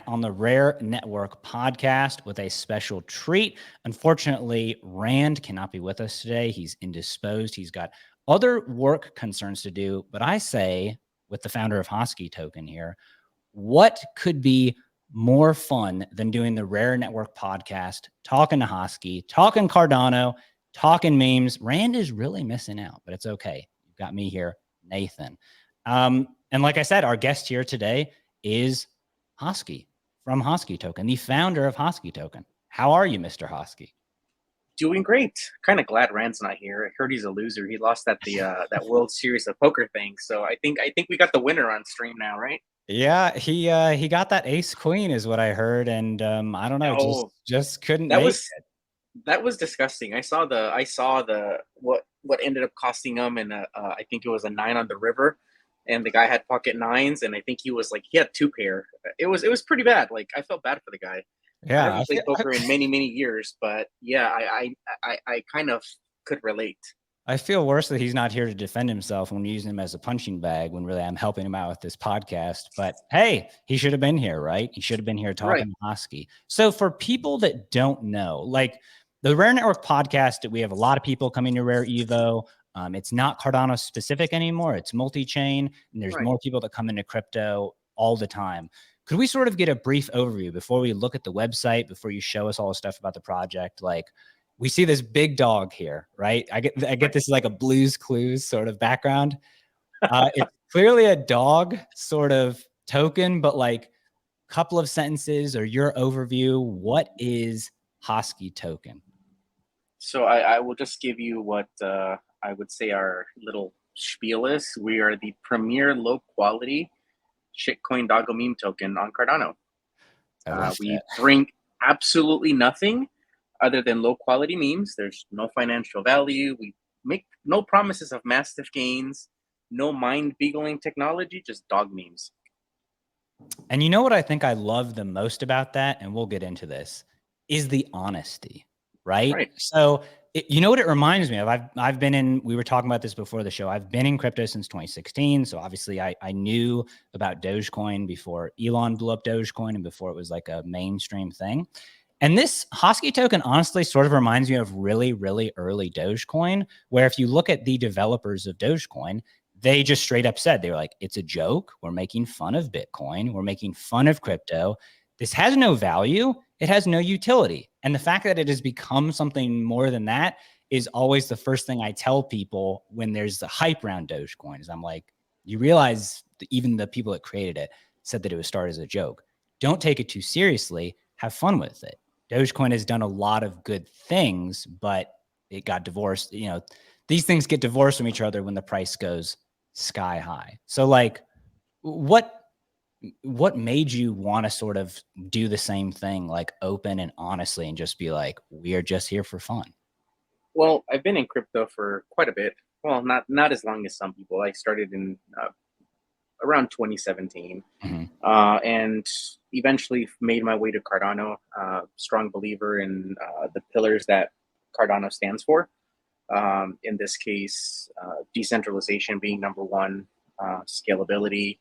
on the Rare Network podcast with a special treat. Unfortunately, Rand cannot be with us today. He's indisposed. He's got other work concerns to do. But I say, with the founder of Hosky Token here, what could be more fun than doing the Rare Network podcast, talking to Hosky, talking Cardano, talking memes? Rand is really missing out, but it's okay. You've got me here, Nathan. And like I said, our guest here today is Hosky from Hosky Token, the founder of Hosky Token. How are you, Mr. Hosky? Doing great. Kind of glad Rand's not here. I heard he's a loser. He lost at the that World Series of Poker thing. So I think we got the winner on stream now, right? Yeah, he got that ace queen is what I heard, and I don't know, just couldn't that make was it. that was disgusting. I saw the what ended up costing him, and I think it was a 9 on the river, and the guy had pocket nines, and I think he had 2 pair. It was pretty bad. Like, I felt bad for the guy. I Yeah, haven't played poker in many years, but yeah, I kind of could relate. I feel worse that he's not here to defend himself when we're using him as a punching bag when really I'm helping him out with this podcast. But hey, he should have been here, right? He should have been here talking to Hosky. So for people that don't know, like the Rare Network podcast, we have a lot of people coming to Rare Evo. It's not Cardano specific anymore. It's multi-chain, and there's more people that come into crypto all the time. Could we sort of get a brief overview before we look at the website, before you show us all the stuff about the project? Like, we see this big dog here, right? I get this like a Blue's Clues sort of background. It's clearly a dog sort of token, but like a couple of sentences or your overview. What is Hosky Token? So I will just give you what I would say our little spiel is. We are the premier low quality shitcoin doggo meme token on Cardano. We bring absolutely nothing other than low quality memes. There's no financial value. We make no promises of mastiff gains, no mind-beagling technology, just dog memes. And you know what I think I love the most about that, and we'll get into this, is the honesty, right? So you know what it reminds me of? I've been in, we were talking about this before the show, I've been in crypto since 2016. So obviously I knew about Dogecoin before Elon blew up Dogecoin and before it was like a mainstream thing. And this Hosky token honestly sort of reminds me of really, really early Dogecoin, where if you look at the developers of Dogecoin, they just straight up said, they were like, it's a joke. We're making fun of Bitcoin. We're making fun of crypto. This has no value. It has no utility. And the fact that it has become something more than that is always the first thing I tell people when there's the hype around Dogecoin. Is I'm like, you realize that even the people that created it said that it was started as a joke. Don't take it too seriously. Have fun with it. Dogecoin has done a lot of good things, but it got divorced. You know, these things get divorced from each other when the price goes sky high. So like, what made you want to sort of do the same thing, like open and honestly, and just be like, we are just here for fun? Well, I've been in crypto for quite a bit. Well, not as long as some people. I started in around 2017, and eventually made my way to Cardano. Strong believer in the pillars that Cardano stands for. In this case, decentralization being number one, scalability,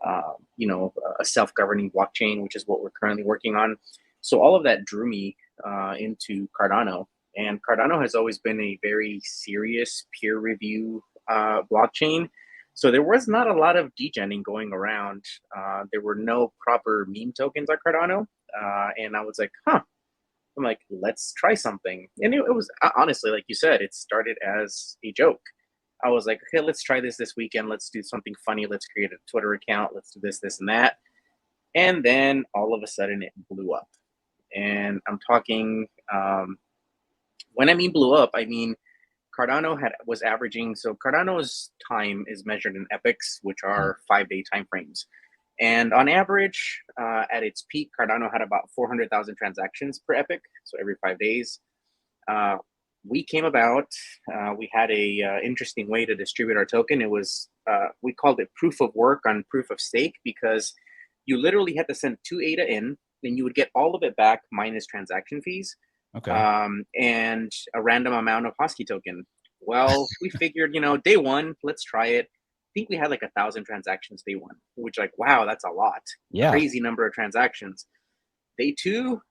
a self-governing blockchain, which is what we're currently working on. So all of that drew me into Cardano. And Cardano has always been a very serious peer review blockchain. So there was not a lot of degening going around. There were no proper meme tokens on Cardano. And I was like, I'm like, let's try something. And it was honestly, like you said, it started as a joke. I was like, okay, let's try this weekend. Let's do something funny. Let's create a Twitter account. Let's do this, and that. And then all of a sudden it blew up. And I'm talking, when I mean blew up, I mean Cardano was averaging. So Cardano's time is measured in epochs, which are 5-day time frames. And on average, at its peak, Cardano had about 400,000 transactions per epoch, so every 5 days. We came about, we had a interesting way to distribute our token. It was, we called it proof of work on proof of stake, because you literally had to send 2 ADA in, and you would get all of it back minus transaction fees. And a random amount of Hosky token. Well, we figured, day one, let's try it. think we had like 1,000 transactions day one, which like, wow, that's a lot. Yeah. Crazy number of transactions. Day two,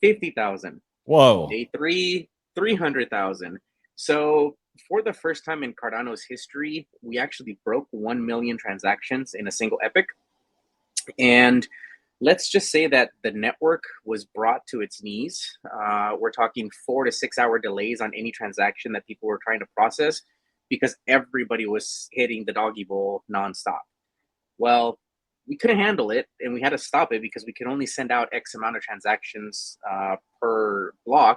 50,000. Whoa. Day three, 300,000. So for the first time in Cardano's history, we actually broke 1 million transactions in a single epoch. And let's just say that the network was brought to its knees. We're talking 4 to 6 hour delays on any transaction that people were trying to process because everybody was hitting the doggy bowl nonstop. Well, we couldn't handle it, and we had to stop it because we could only send out X amount of transactions per block.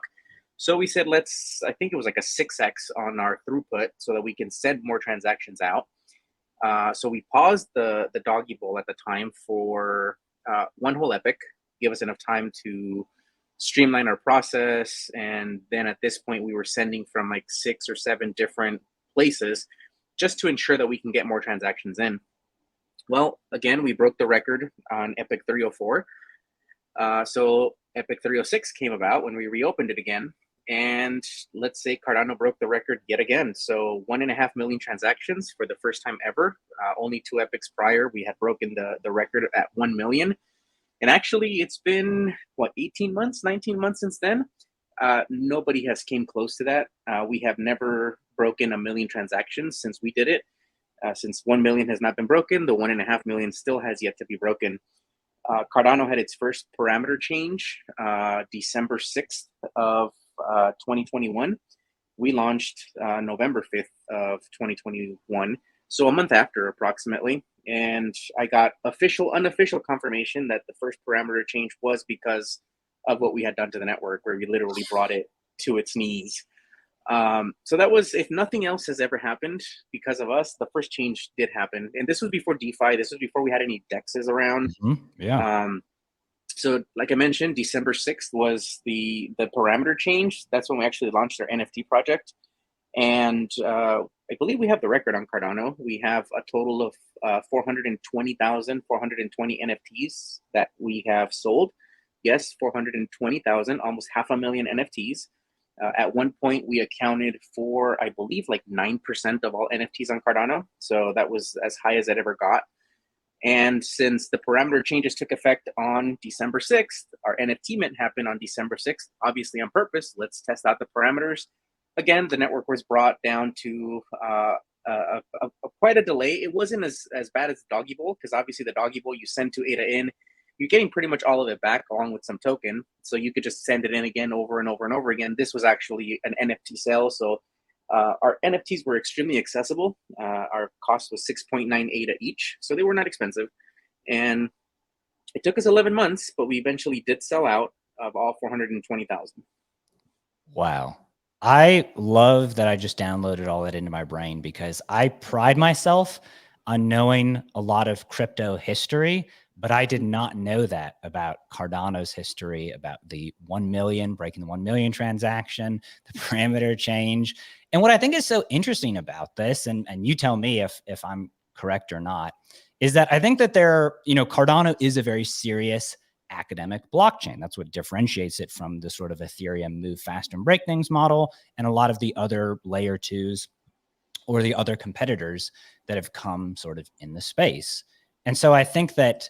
So we said, I think it was like a 6x on our throughput so that we can send more transactions out. So we paused the doggy bowl at the time for one whole epoch, give us enough time to streamline our process. And then at this point, we were sending from like 6 or 7 different places just to ensure that we can get more transactions in. Well, again, we broke the record on Epic 304. So Epic 306 came about when we reopened it again. And let's say Cardano broke the record yet again. So 1.5 million transactions for the first time ever. Only 2 epochs prior, we had broken the record at 1 million. And actually, it's been, 18 months, 19 months since then? Nobody has came close to that. We have never broken 1 million transactions since we did it. Since 1 million has not been broken, the 1.5 million still has yet to be broken. Cardano had its first parameter change December 6th of 2021. We launched November 5th of 2021, so a month after approximately. And I got unofficial confirmation that the first parameter change was because of what we had done to the network, where we literally brought it to its knees. So that was, if nothing else has ever happened because of us, the first change did happen. And this was before DeFi. This was before we had any DEXs around. Yeah. So like I mentioned, December 6th was the parameter change. That's when we actually launched our NFT project. And I believe we have the record on Cardano. We have a total of 420,420 NFTs that we have sold. Yes, 420,000, almost 500,000 NFTs. At one point, we accounted for, I believe, like 9% of all NFTs on Cardano. So that was as high as it ever got. And since the parameter changes took effect on December 6th, our NFT mint happened on December 6th, obviously on purpose. Let's test out the parameters. Again, the network was brought down to quite a delay. It wasn't as bad as the doggy bowl, because obviously the doggy bowl you send to ADA in, you're getting pretty much all of it back along with some token. So you could just send it in again over and over and over again. This was actually an NFT sale. So our NFTs were extremely accessible. Our cost was 6.98 each. So they were not expensive. And it took us 11 months, but we eventually did sell out of all 420,000. Wow. I love that I just downloaded all that into my brain, because I pride myself on knowing a lot of crypto history, but I did not know that about Cardano's history, about the 1 million, breaking the 1 million transaction, the parameter change. And what I think is so interesting about this, and you tell me if I'm correct or not, is that I think that Cardano is a very serious academic blockchain. That's what differentiates it from the sort of Ethereum move fast and break things model and a lot of the other layer 2s or the other competitors that have come sort of in the space. And so I think that,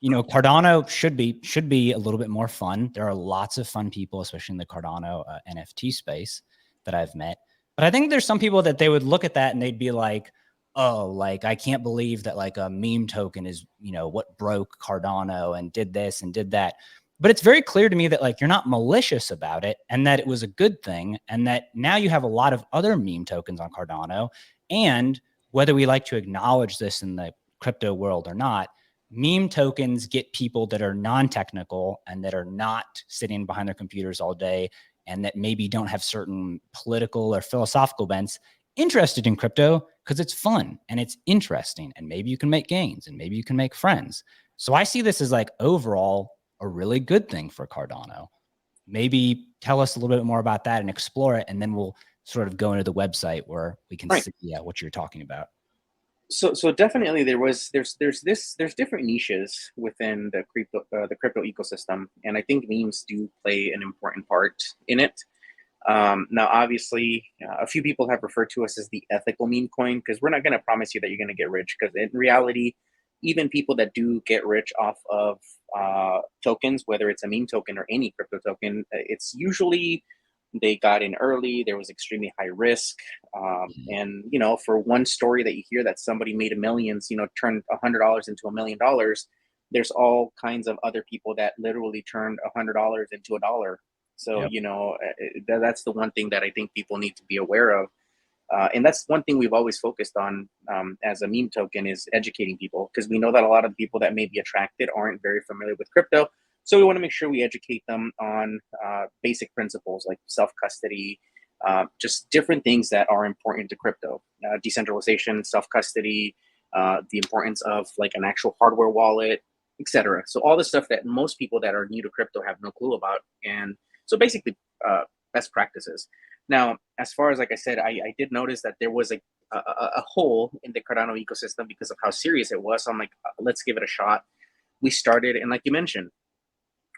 Cardano should be a little bit more fun. There are lots of fun people, especially in the Cardano NFT space, that I've met. But I think there's some people that they would look at that and they'd be like, oh, like, I can't believe that like a meme token is, what broke Cardano and did this and did that. But it's very clear to me that like you're not malicious about it, and that it was a good thing, and that now you have a lot of other meme tokens on Cardano. And whether we like to acknowledge this in the crypto world or not, meme tokens get people that are non-technical and that are not sitting behind their computers all day and that maybe don't have certain political or philosophical bents interested in crypto, because it's fun and it's interesting, and maybe you can make gains and maybe you can make friends. So I see this as like overall a really good thing for Cardano. Maybe tell us a little bit more about that and explore it, and then we'll sort of go into the website where we can see what you're talking about. So definitely there's different niches within the crypto ecosystem, and I think memes do play an important part in it. Now, obviously, a few people have referred to us as the ethical meme coin because we're not going to promise you that you're going to get rich. Because in reality, even people that do get rich off of tokens, whether it's a meme token or any crypto token, it's usually they got in early. There was extremely high risk, and for one story that you hear that somebody made a millions, turned $100 into $1 million. There's all kinds of other people that literally turned $100 into a dollar. So, Yep. that's the one thing that I think people need to be aware of. And that's one thing we've always focused on as a meme token is educating people, because we know that a lot of the people that may be attracted aren't very familiar with crypto. So we want to make sure we educate them on basic principles like self-custody, just different things that are important to crypto, decentralization, self-custody, the importance of like an actual hardware wallet, etc. So all the stuff that most people that are new to crypto have no clue about. And so basically best practices. Now, as far as, like I said, I did notice that there was a hole in the Cardano ecosystem because of how serious it was. So I'm like, let's give it a shot. We started, and like you mentioned,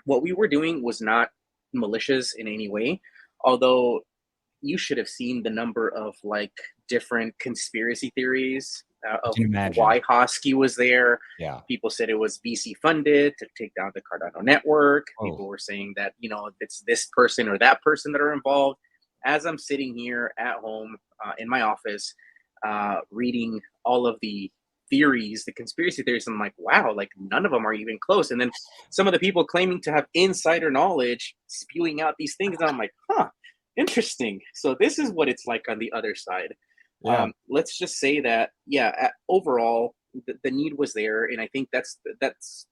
what we were doing was not malicious in any way, although you should have seen the number of like different conspiracy theories I of can imagine. why Hosky was there. Yeah. People said it was VC funded to take down the Cardano network. Oh, People were saying that, it's this person or that person that are involved. As I'm sitting here at home in my office, reading all of the theories, the conspiracy theories, I'm like, wow, like none of them are even close. And then some of the people claiming to have insider knowledge spewing out these things. And I'm like, huh, interesting. So this is what it's like on the other side. yeah. Let's just say that, yeah, overall, the need was there, and I think that's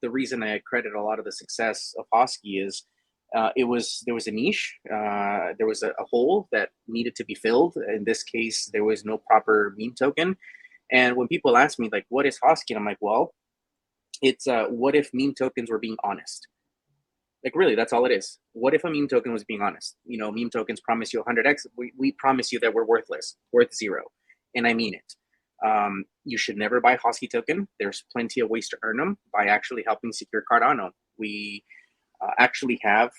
the reason I credit a lot of the success of Hosky is there was a niche, there was a hole that needed to be filled. In this case, there was no proper meme token, and when people ask me like, "What is Hosky?" and I'm like, "Well, it's what if meme tokens were being honest?" Like, really, that's all it is. What if a meme token was being honest? Meme tokens promise you 100x. We promise you that we're worthless, worth zero. And I mean it. You should never buy Hosky token. There's plenty of ways to earn them by actually helping secure Cardano. We actually have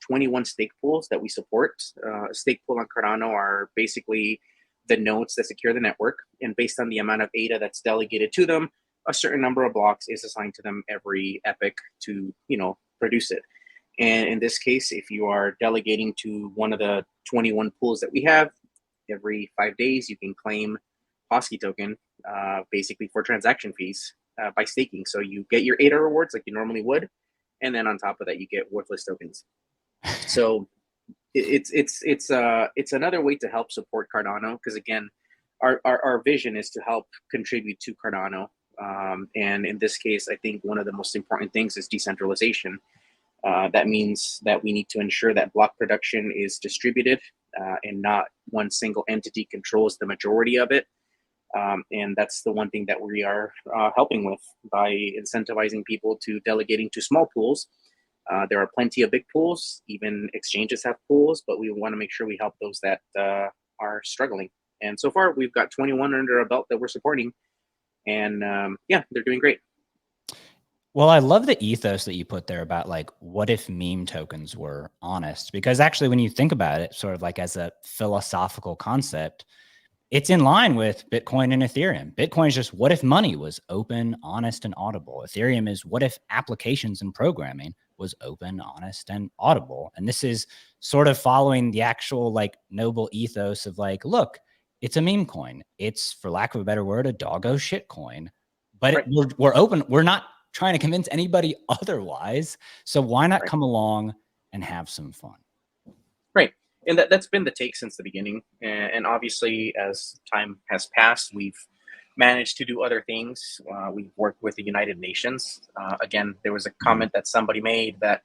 21 stake pools that we support. A stake pool on Cardano are basically the nodes that secure the network. And based on the amount of ADA that's delegated to them, a certain number of blocks is assigned to them every epoch to, produce it. And in this case, if you are delegating to one of the 21 pools that we have, every 5 days you can claim Hosky token, basically for transaction fees by staking. So you get your ADA rewards like you normally would, and then on top of that, you get worthless tokens. So it's another way to help support Cardano, because again, our vision is to help contribute to Cardano. And in this case, I think one of the most important things is decentralization. That means that we need to ensure that block production is distributed and not one single entity controls the majority of it. And that's the one thing that we are helping with by incentivizing people to delegating to small pools. There are plenty of big pools, even exchanges have pools, but we want to make sure we help those that are struggling. And so far, we've got 21 under a belt that we're supporting. And yeah, they're doing great. Well, I love the ethos that you put there about like, what if meme tokens were honest? Because actually, when you think about it, sort of like as a philosophical concept, it's in line with Bitcoin and Ethereum. Bitcoin is just what if money was open, honest, and audible. Ethereum is what if applications and programming was open, honest, and audible. And this is sort of following the actual like noble ethos of like, look, it's a meme coin. It's, for lack of a better word, a doggo shit coin. But Right. we're open. We're not trying to convince anybody otherwise. So why not come along and have some fun? Right. And that's been the take since the beginning. And obviously, as time has passed, we've managed to do other things. We've worked with the United Nations. Again, there was a comment that somebody made that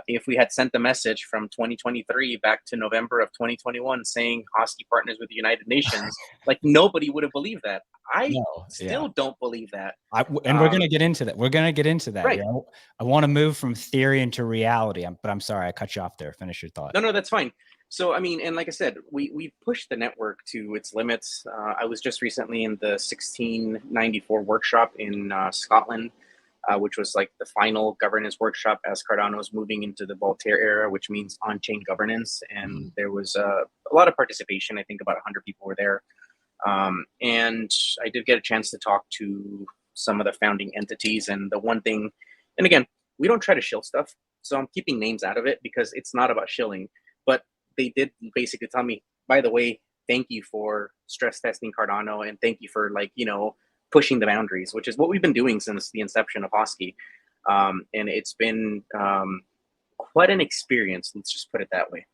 if we had sent the message from 2023 back to November of 2021 saying Hosky partners with the United Nations, like nobody would have believed that. I still don't believe that. And we're going to get into that. We're going to get into that. Right. You know, I want to move from theory into reality, but I'm sorry, I cut you off there. Finish your thought. No, that's fine. So, I mean, and like I said, we pushed the network to its limits. I was just recently in the 1694 workshop in Scotland. which was like the final governance workshop as Cardano is moving into the Voltaire era, which means on-chain governance. And there was a lot of participation. I think about 100 people were there. And I did get a chance to talk to some of the founding entities. And the one thing, and again, we don't try to shill stuff. So I'm keeping names out of it because it's not about shilling. But they did basically tell me, by the way, thank you for stress testing Cardano, and thank you for, like, you know, pushing the boundaries, which is what we've been doing since the inception of Hosky. And it's been quite an experience. Let's just put it that way.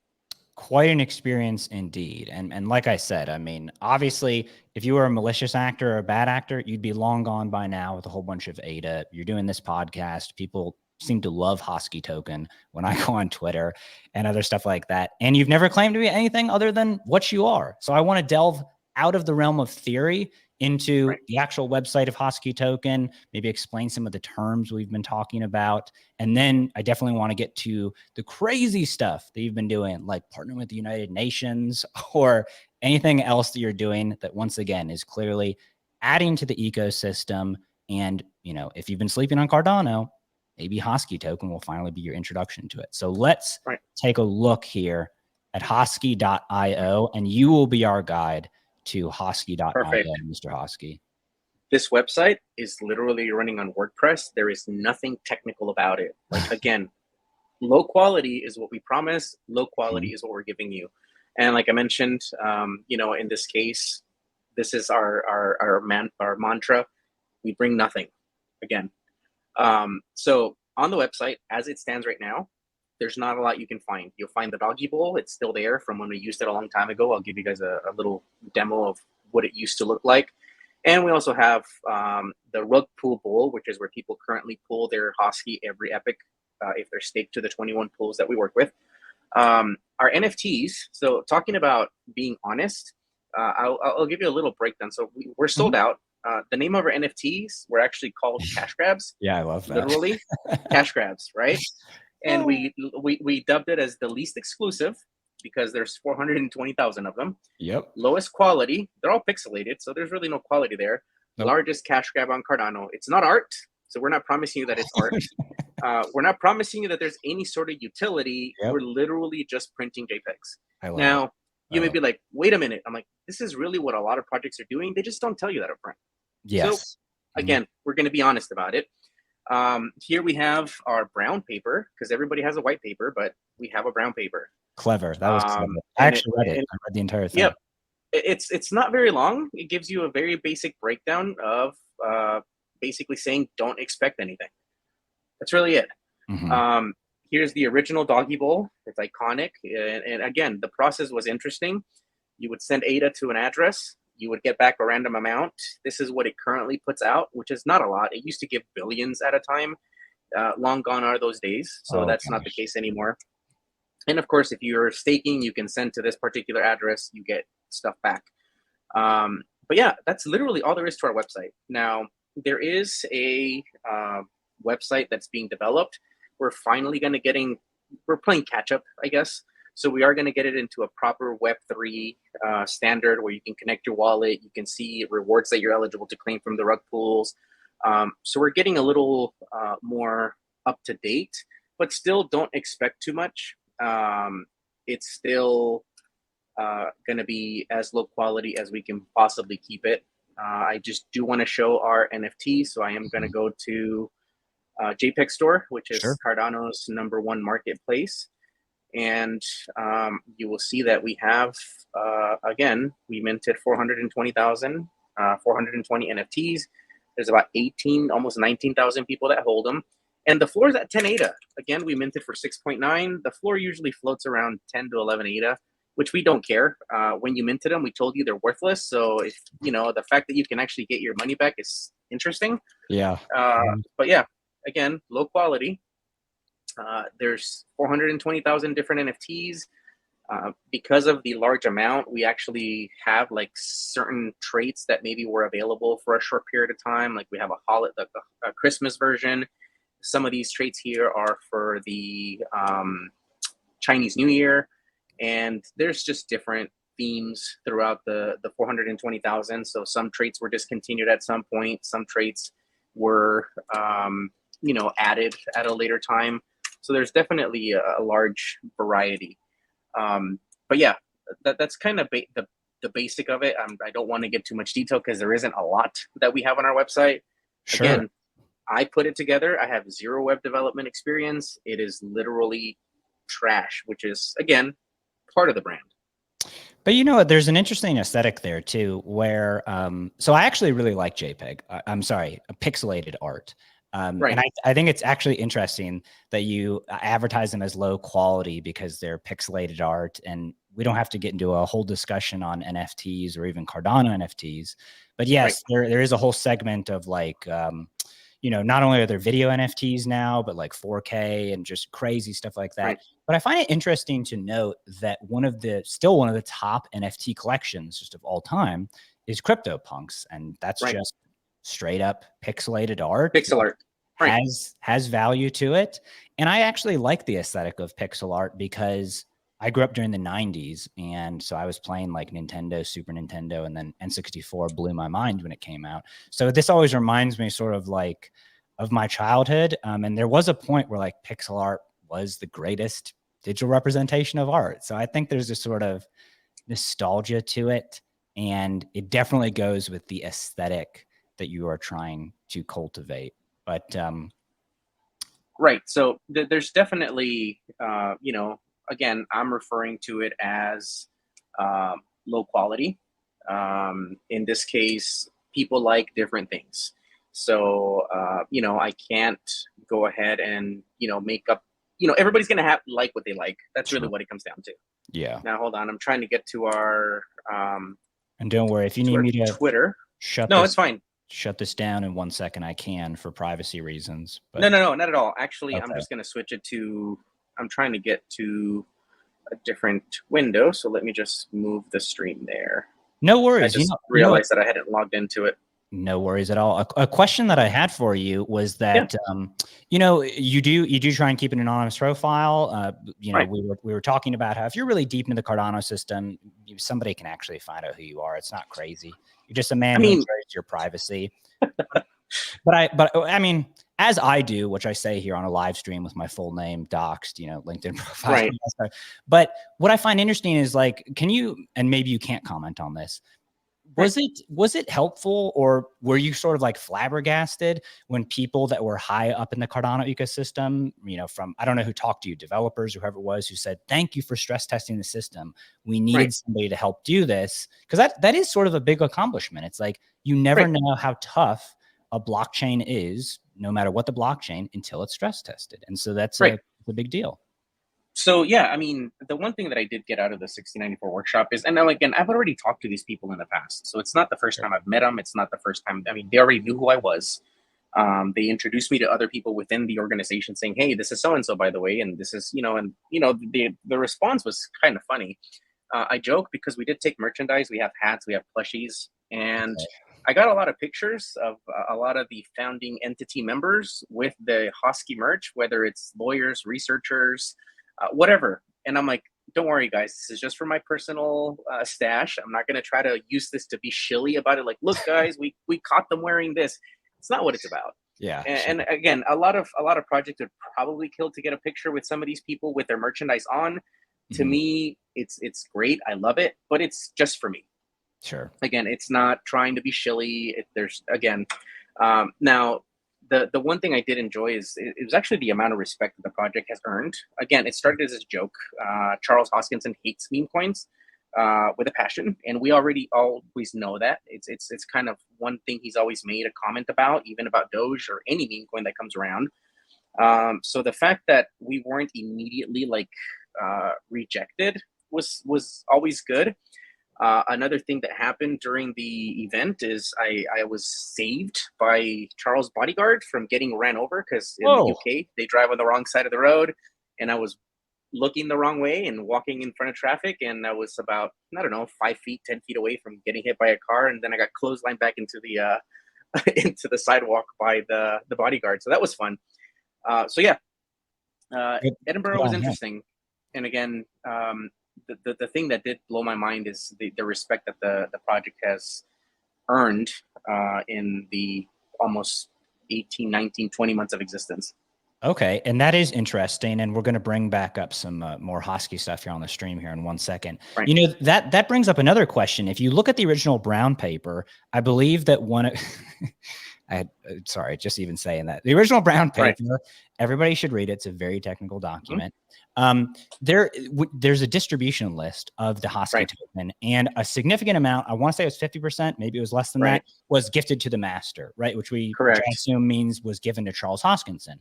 Quite an experience indeed. And like I said, I mean, obviously, if you were a malicious actor or a bad actor, you'd be long gone by now with a whole bunch of ADA. You're doing this podcast. People seem to love Hosky Token when I go on Twitter and other stuff like that. And you've never claimed to be anything other than what you are. So I want to delve out of the realm of theory into the actual website of Hosky Token, maybe explain some of the terms we've been talking about. And then I definitely want to get to the crazy stuff that you've been doing, like partnering with the United Nations or anything else that you're doing that, once again, is clearly adding to the ecosystem. And, you know, if you've been sleeping on Cardano, maybe Hosky Token will finally be your introduction to it. So let's take a look here at hosky.io, and you will be our guide to hosky.io, Mr. Hosky. This website is literally running on WordPress. There is nothing technical about it. Like, again, low quality is what we promise. Low quality is what we're giving you. And like I mentioned, you know, in this case, this is our mantra. We bring nothing. Again. So on the website, as it stands right now, there's not a lot you can find. You'll find the doggy bowl. It's still there from when we used it a long time ago. I'll give you guys a little demo of what it used to look like. And we also have the rug pool bowl, which is where people currently pool their Hosky every epoch if they're staked to the 21 pools that we work with. Our NFTs, so talking about being honest, I'll give you a little breakdown. So we're sold out. The name of our NFTs were actually called cash grabs. Yeah, I love that. Literally, cash grabs, right? And we dubbed it as the least exclusive because there's 420,000 of them. Yep. Lowest quality. They're all pixelated, so there's really no quality there. Nope. Largest cash grab on Cardano. It's not art, so we're not promising you that it's art. We're not promising you that there's any sort of utility. Yep. We're literally just printing JPEGs. Now, you may be like, wait a minute. I'm like, this is really what a lot of projects are doing. They just don't tell you that up front. Yes. So, again, we're going to be honest about it. Here we have our brown paper, because everybody has a white paper, but we have a brown paper. Clever. That was clever. I actually read it. I read the entire thing. Yep. It's not very long. It gives you a very basic breakdown of basically saying don't expect anything. That's really it. Here's the original doggy bowl. It's iconic. And again, the process was interesting. You would send ADA to an address. You would get back a random amount. This is what it currently puts out, which is not a lot. It used to give billions at a time. Long gone are those days. So that's not the case anymore. And of course, if you're staking, you can send to this particular address. You get stuff back. But yeah, that's literally all there is to our website. Now, there is a website that's being developed. We're finally going to we're playing catch up, I guess. So we are going to get it into a proper Web3 standard where you can connect your wallet. You can see rewards that you're eligible to claim from the rug pools. So we're getting a little more up to date, but still don't expect too much. It's still going to be as low quality as we can possibly keep it. I just do want to show our NFT. So I am going to go to JPEG Store, which is Cardano's #1 marketplace. And you will see that we have, again, we minted 420,000, 420 NFTs. There's about 18, almost 19,000 people that hold them. And the floor is at 10 ADA. Again, we minted for 6.9. The floor usually floats around 10 to 11 ADA, which we don't care. When you minted them, we told you they're worthless. So, if you know, the fact that you can actually get your money back is interesting. Yeah. But yeah, again, low quality. There's 420,000 different NFTs. Because of the large amount, we actually have like certain traits that maybe were available for a short period of time. Like we have a Christmas version. Some of these traits here are for the Chinese New Year. And there's just different themes throughout the 420,000. So some traits were discontinued at some point. Some traits were added at a later time. So there's definitely a large variety. But yeah, that's kind of the basic of it. I don't want to get too much detail because there isn't a lot that we have on our website. Sure. Again, I put it together. I have zero web development experience. It is literally trash, which is, again, part of the brand. But you know what? There's an interesting aesthetic there too, where so I actually really like JPEG. I'm sorry, pixelated art. Right. And I think it's actually interesting that you advertise them as low quality because they're pixelated art. And we don't have to get into a whole discussion on NFTs or even Cardano NFTs. But yes, there is a whole segment of like, not only are there video NFTs now, but like 4K and just crazy stuff like that. Right. But I find it interesting to note that still one of the top NFT collections just of all time is CryptoPunks. And that's just straight up pixelated art. Pixel art. Has value to it. And I actually like the aesthetic of pixel art because I grew up during the 90s. And so I was playing like Nintendo, Super Nintendo, and then N64 blew my mind when it came out. So this always reminds me sort of like of my childhood. And there was a point where like pixel art was the greatest digital representation of art. So I think there's a sort of nostalgia to it. And it definitely goes with the aesthetic that you are trying to cultivate. But right. So there's definitely, again, I'm referring to it as low quality. In this case, people like different things. So, I can't go ahead and, make up, everybody's going to have like what they like. That's really what it comes down to. Yeah. Now, hold on. I'm trying to get to our. And don't worry, if you need me to Twitter. It's fine. Shut this down in 1 second, I can for privacy reasons. But no, not at all. Actually, I'm just going to switch it to. I'm trying to get to a different window, so let me just move the stream there. No worries. I just realized that I hadn't logged into it. No worries at all. A question that I had for you was that, you do try and keep an anonymous profile. We were talking about how if you're really deep into the Cardano system, somebody can actually find out who you are. It's not crazy. You're just a man who enjoys your privacy. But I mean, as I do, which I say here on a live stream with my full name doxed, LinkedIn profile. Right. But what I find interesting is like, can you, and maybe you can't comment on this, was it helpful, or were you sort of like flabbergasted when people that were high up in the Cardano ecosystem, from, I don't know who talked to you, developers, whoever it was, who said, thank you for stress testing the system. We needed somebody to help do this. Because that is sort of a big accomplishment. It's like, you never know how tough a blockchain is, no matter what the blockchain, until it's stress tested. And so that's a big deal. So, yeah, I mean, the one thing that I did get out of the 1694 workshop is, and now again, I've already talked to these people in the past. So it's not the first time I've met them. It's not the first time. I mean, they already knew who I was. They introduced me to other people within the organization saying, hey, this is so-and-so, by the way. And this is, the response was kind of funny. I joke because we did take merchandise. We have hats, we have plushies. And I got a lot of pictures of a lot of the founding entity members with the Hosky merch, whether it's lawyers, researchers, whatever. And I'm like, don't worry, guys. This is just for my personal stash. I'm not going to try to use this to be shilly about it. Like, look, guys, we caught them wearing this. It's not what it's about. Yeah. And again, a lot of projects would probably kill to get a picture with some of these people with their merchandise on. To me, it's great. I love it, but it's just for me. Sure. Again, it's not trying to be shilly. Now. The one thing I did enjoy is it was actually the amount of respect that the project has earned. Again, it started as a joke. Charles Hoskinson hates meme coins with a passion, and we already always know that. It's kind of one thing he's always made a comment about, even about Doge or any meme coin that comes around. So the fact that we weren't immediately rejected was always good. Another thing that happened during the event is I was saved by Charles' bodyguard from getting ran over because in the UK, they drive on the wrong side of the road. And I was looking the wrong way and walking in front of traffic. And I was about, 5 feet, 10 feet away from getting hit by a car. And then I got clotheslined back into the into the sidewalk by the bodyguard. So that was fun. Edinburgh was interesting. And again, the thing that did blow my mind is the respect that the project has earned in the almost 18, 19, 20 months of existence. Okay, and that is interesting, and we're going to bring back up some more Hosky stuff here on the stream here in 1 second. Right. You know, that brings up another question. If you look at the original brown paper, I believe that one sorry, just even saying that. The original brown paper, right. Everybody should read it. It's a very technical document. There's a distribution list of the Hosky token, and a significant amount, I want to say it was 50%, maybe it was less than that, was gifted to the master, right? Which I assume means was given to Charles Hoskinson.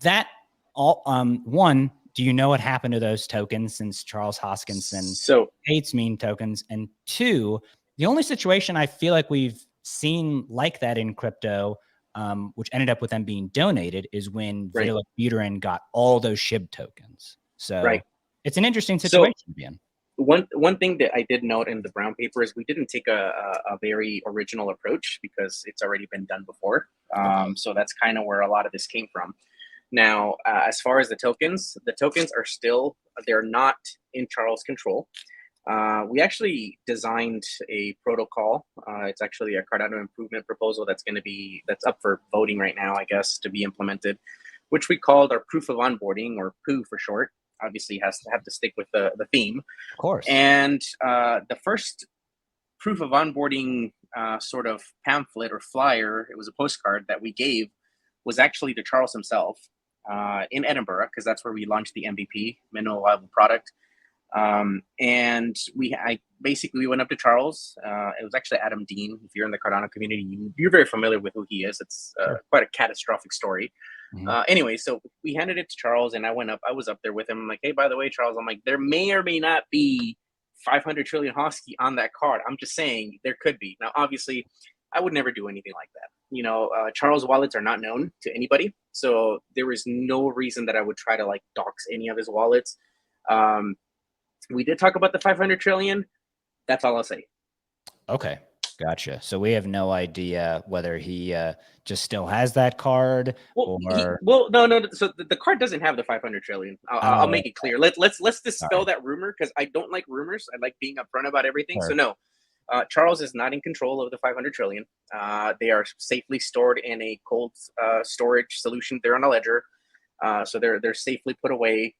That all one, do you know what happened to those tokens since Charles Hoskinson hates meme tokens? And two, the only situation I feel like we've seen like that in crypto, which ended up with them being donated, is when Vitalik Buterin got all those SHIB tokens. So it's an interesting situation to be in. One thing that I did note in the brown paper is we didn't take a very original approach because it's already been done before. So that's kind of where a lot of this came from. Now, as far as the tokens are still, they're not in Charles' control. We actually designed a protocol. It's actually a Cardano improvement proposal that's up for voting right now, I guess, to be implemented, which we called our proof of onboarding, or POO for short. Obviously, has to have to stick with the theme. Of course. And the first proof of onboarding sort of pamphlet or flyer, it was a postcard that we gave, was actually to Charles himself in Edinburgh, because that's where we launched the MVP, minimal viable product. And I basically went up to Charles. It was actually Adam Dean. If you're in the Cardano community, you're very familiar with who he is. It's quite a catastrophic story. Anyway, so we handed it to Charles, and I was up there with him. I'm like, hey, by the way, Charles, I'm like, there may or may not be 500 trillion Hosky on that card. I'm just saying there could be. Now, obviously, I would never do anything like that. You know, Charles wallets are not known to anybody. So there is no reason that I would try to like dox any of his wallets. We did talk about the 500 trillion. That's all I'll say. Okay. Gotcha. So we have no idea whether he just still has that card, no. So the card doesn't have the 500 trillion. I'll make it clear. Let's dispel that rumor, because I don't like rumors. I like being upfront about everything. So no, Charles is not in control of the 500 trillion. They are safely stored in a cold storage solution. They're on a ledger, so they're safely put away.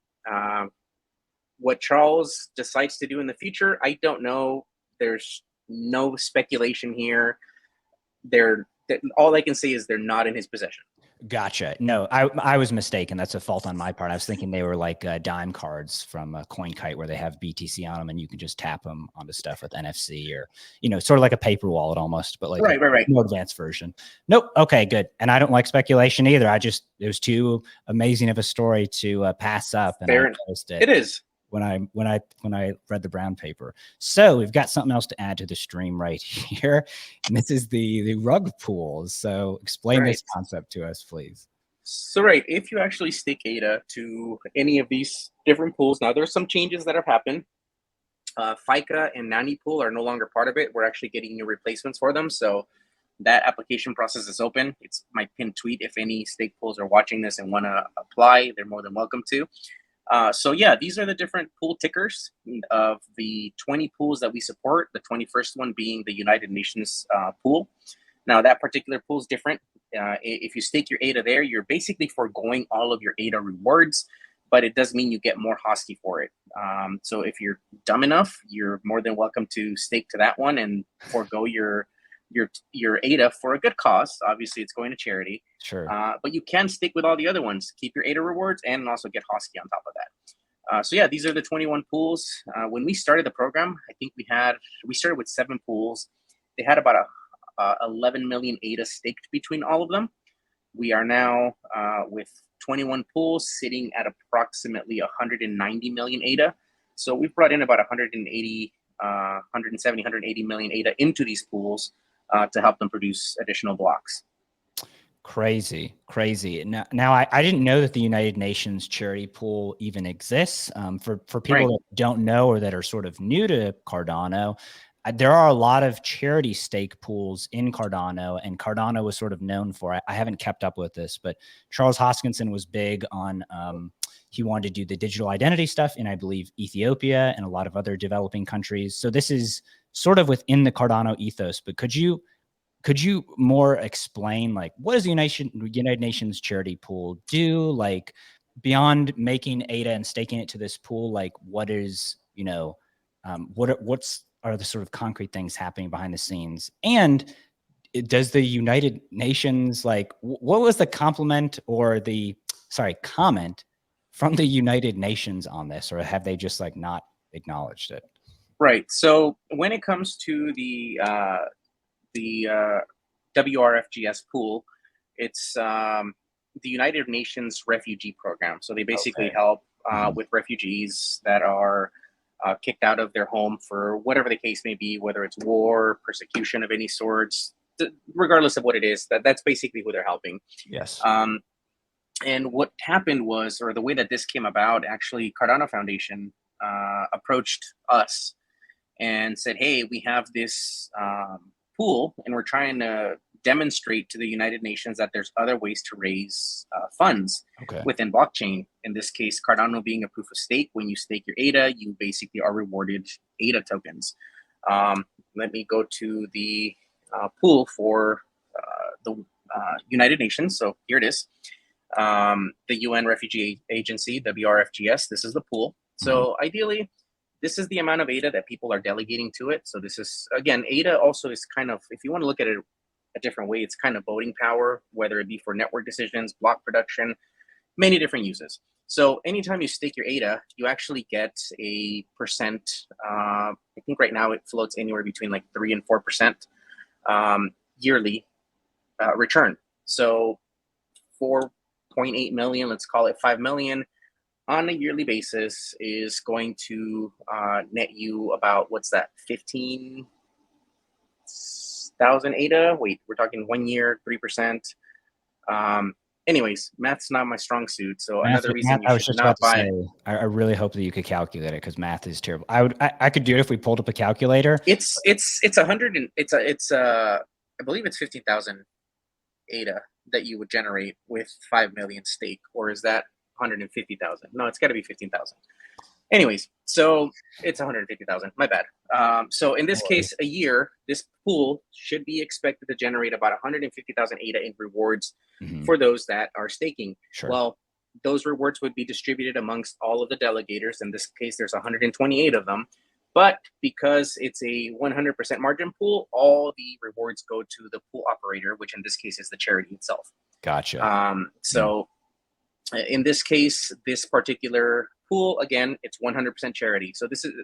What Charles decides to do in the future, I don't know. There's no speculation here. All I can say is they're not in his possession. Gotcha. No, I was mistaken. That's a fault on my part. I was thinking they were like dime cards from CoinKite, where they have BTC on them and you can just tap them onto stuff with NFC, or, you know, sort of like a paper wallet almost, but like a more advanced version. Nope. Okay, good. And I don't like speculation either. It was too amazing of a story to pass up. And I noticed it. It is. When I read the brown paper. So we've got something else to add to the stream right here. And this is the rug pools. So explain this concept to us, please. So if you actually stake ADA to any of these different pools, now there's some changes that have happened. FICA and Nani pool are no longer part of it. We're actually getting new replacements for them. So that application process is open. It's my pinned tweet. If any stake pools are watching this and want to apply, they're more than welcome to. So yeah, these are the different pool tickers of the 20 pools that we support. The 21st one being the United Nations pool. Now that particular pool is different. If you stake your ADA there, you're basically foregoing all of your ADA rewards, but it does mean you get more Hosky for it. So if you're dumb enough, you're more than welcome to stake to that one and forego your ADA for a good cause. Obviously, it's going to charity. Sure. But you can stick with all the other ones. Keep your ADA rewards and also get Hosky on top of that. So yeah, these are the 21 pools. When we started the program, I think we started with 7 pools. They had about 11 million ADA staked between all of them. We are now with 21 pools sitting at approximately 190 million ADA. So we've brought in about 170, 180 million ADA into these pools to help them produce additional blocks. Crazy. Now I didn't know that the United Nations charity pool even exists. For people that don't know or that are sort of new to Cardano, there are a lot of charity stake pools in Cardano, and Cardano was sort of known for it. I haven't kept up with this, but Charles Hoskinson was big on, he wanted to do the digital identity stuff in, I believe, Ethiopia and a lot of other developing countries. So this is sort of within the Cardano ethos, but could you could you more explain, like, what does the United Nations charity pool do? Like, beyond making ADA and staking it to this pool, like, what is, you know, what's are the sort of concrete things happening behind the scenes? And does the United Nations, like, what was the comment from the United Nations on this, or have they just like not acknowledged it? Right. So when it comes to the WRFGS pool, it's the United Nations Refugee Program. So they basically help with refugees that are kicked out of their home for whatever the case may be, whether it's war, persecution of any sorts, regardless of what it is. That's basically who they're helping. Yes. And what happened was, or the way that this came about, actually, Cardano Foundation approached us and said, hey, we have this pool and we're trying to demonstrate to the United Nations that there's other ways to raise funds within blockchain. In this case, Cardano being a proof of stake. When you stake your ADA, you basically are rewarded ADA tokens. Let me go to the pool for the United Nations. So here it is. The UN Refugee Agency, WRFGS, this is the pool. So ideally, this is the amount of ADA that people are delegating to it. So this is, again, ADA also is kind of, if you want to look at it a different way, it's kind of voting power, whether it be for network decisions, block production, many different uses. So anytime you stake your ADA, you actually get a percent. I think right now it floats anywhere between like 3 and 4% yearly return. So 4.8 million, let's call it 5 million on a yearly basis is going to net you about, what's that, 15,000 ADA? Wait, we're talking 1 year, 3%. Anyways, math's not my strong suit, so another reason you should not buy. I really hope that you could calculate it, because math is terrible. I could do it if we pulled up a calculator. It's 100 and I believe it's 15,000 ADA that you would generate with 5 million stake, or is that 150,000? No, it's got to be 15,000. Anyways, so it's 150,000. My bad. So in this case, a year, this pool should be expected to generate about 150,000 ADA in rewards for those that are staking. Sure. Well, those rewards would be distributed amongst all of the delegators. In this case, there's 128 of them. But because it's a 100% margin pool, all the rewards go to the pool operator, which in this case is the charity itself. Gotcha. So in this case, this particular pool, again, it's 100% charity.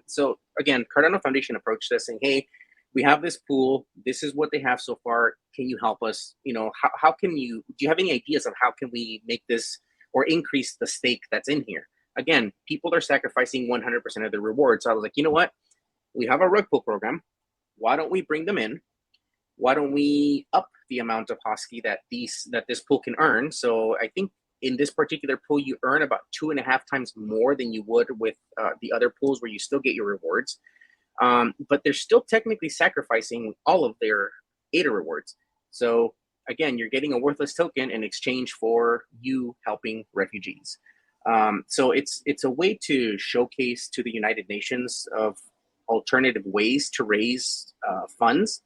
So again, Cardano Foundation approached us saying, hey, we have this pool. This is what they have so far. Can you help us? You know, how can you, do you have any ideas of how can we make this or increase the stake that's in here? Again, people are sacrificing 100% of their rewards. So I was like, you know what? We have a rug pull program. Why don't we bring them in? Why don't we up the amount of Hosky that this pool can earn? So I think in this particular pool, you earn about 2.5 times more than you would with the other pools where you still get your rewards. But they're still technically sacrificing all of their ADA rewards. So again, you're getting a worthless token in exchange for you helping refugees. So it's a way to showcase to the United Nations of alternative ways to raise funds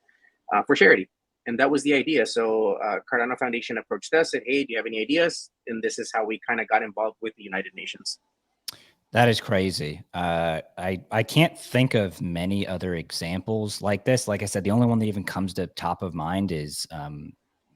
for charity. And that was the idea. So Cardano Foundation approached us, said, hey, do you have any ideas? And this is how we kind of got involved with the United Nations. That is crazy. I can't think of many other examples like this. Like I said, the only one that even comes to top of mind is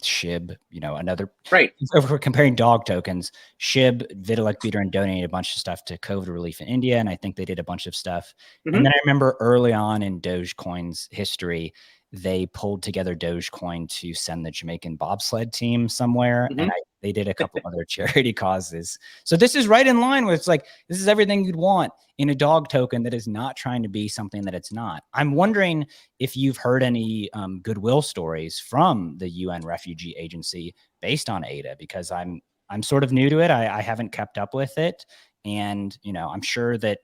SHIB, you know, another. Right. If we're comparing dog tokens, SHIB, Vitalik Peter, and donated a bunch of stuff to COVID relief in India. And I think they did a bunch of stuff. And then I remember early on in Dogecoin's history, they pulled together Dogecoin to send the Jamaican bobsled team somewhere. And they did a couple other charity causes. So this is right in line with, it's like, this is everything you'd want in a dog token that is not trying to be something that it's not. I'm wondering if you've heard any goodwill stories from the UN Refugee Agency based on ADA, because I'm sort of new to it. I haven't kept up with it. And, you know, I'm sure that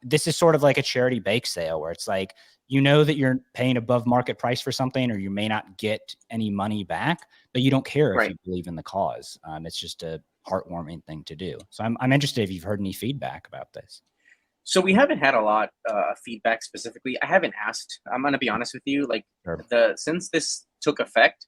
this is sort of like a charity bake sale where it's like, you know that you're paying above market price for something, or you may not get any money back, but you don't care if you believe in the cause. It's just a heartwarming thing to do. So I'm interested if you've heard any feedback about this. So we haven't had a lot of feedback specifically. I haven't asked. I'm going to be honest with you. Like since this took effect.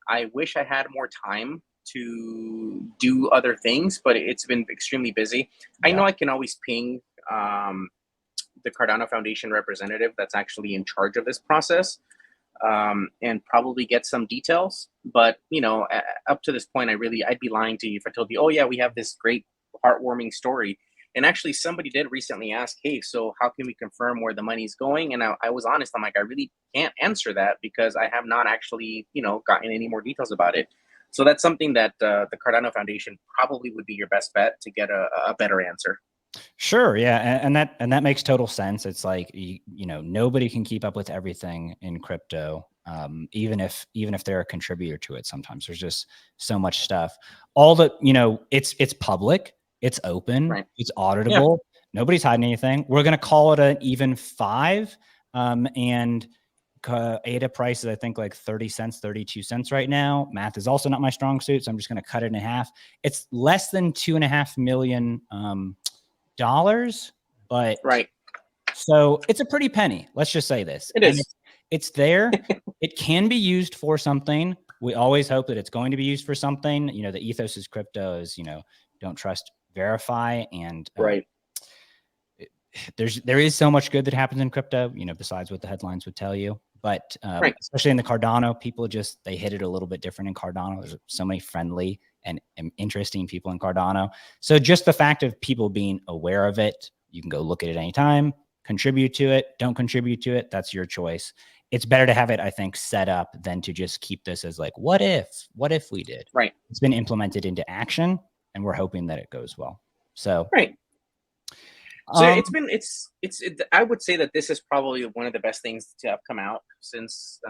I wish I had more time to do other things, but it's been extremely busy. I Yeah. know I can always ping the Cardano Foundation representative that's actually in charge of this process, and probably get some details. But up to this point, I'd be lying to you if I told you, oh yeah, we have this great heartwarming story. And actually, somebody did recently ask, hey, so how can we confirm where the money's going? And I was honest. I'm like, I really can't answer that because I have not actually, gotten any more details about it. So that's something that the Cardano Foundation probably would be your best bet to get a better answer. Sure. Yeah. And that makes total sense. It's like, nobody can keep up with everything in crypto. Even if they're a contributor to it, sometimes there's just so much stuff. All that, it's public, it's open, Right. it's Yeah. auditable. Nobody's hiding anything. We're going to call it an even 5. And ADA price is, I think, like 30 cents, 32 cents right now. Math is also not my strong suit, so I'm just going to cut it in half. It's less than $2.5 million dollars, but Right. so it's a pretty penny. Let's just say this. It And is. it's there. It can be used for something. We always hope that it's going to be used for something. The ethos is crypto is, don't trust, verify. And Right. there is so much good that happens in crypto, besides what the headlines would tell you. But Right. especially in the Cardano, people they hit it a little bit different in Cardano. There's so many friendly and interesting people in Cardano. So just the fact of people being aware of it, you can go look at it anytime, contribute to it, don't contribute to it. That's your choice. It's better to have it, I think, set up than to just keep this as like, what if we did? Right. It's been implemented into action, and we're hoping that it goes well. So, right. So I would say that this is probably one of the best things to have come out since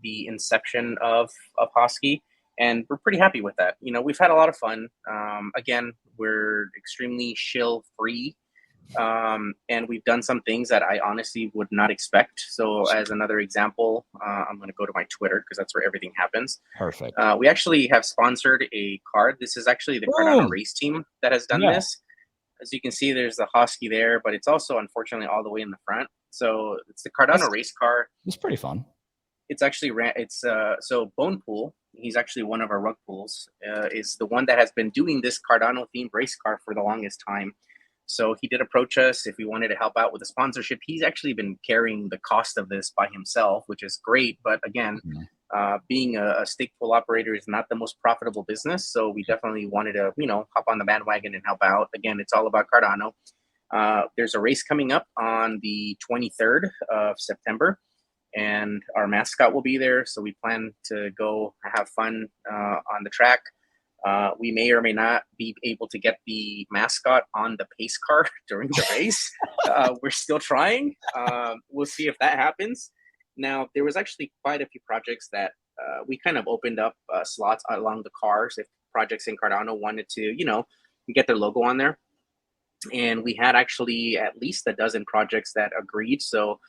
the inception of Hosky, and we're pretty happy with that. We've had a lot of fun. Again, we're extremely shill free, and we've done some things that I honestly would not expect. So, as another example, I'm going to go to my Twitter because that's where everything happens. Perfect. We actually have sponsored a card. This is actually the Cardano race team that has done this. As you can see, there's the Hosky there, but it's also unfortunately all the way in the front. So it's the Cardano race car. It's pretty fun. It's actually so Bone Pool. He's actually one of our rug pools. Is the one that has been doing this Cardano themed race car for the longest time. So he did approach us if we wanted to help out with the sponsorship. He's actually been carrying the cost of this by himself, which is great. But again, being a stake pool operator is not the most profitable business. So we definitely wanted to, hop on the bandwagon and help out. Again, it's all about Cardano. There's a race coming up on the 23rd of September, and our mascot will be there. So we plan to go have fun on the track. We may or may not be able to get the mascot on the pace car during the race. We're still trying. We'll see if that happens. Now, there was actually quite a few projects that we kind of opened up slots along the cars if projects in Cardano wanted to, get their logo on there. And we had actually at least a dozen projects that agreed. So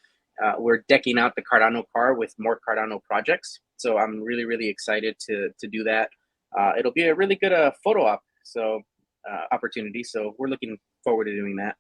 we're decking out the Cardano car with more Cardano projects. So I'm really, really excited to do that. It'll be a really good photo op opportunity. So we're looking forward to doing that.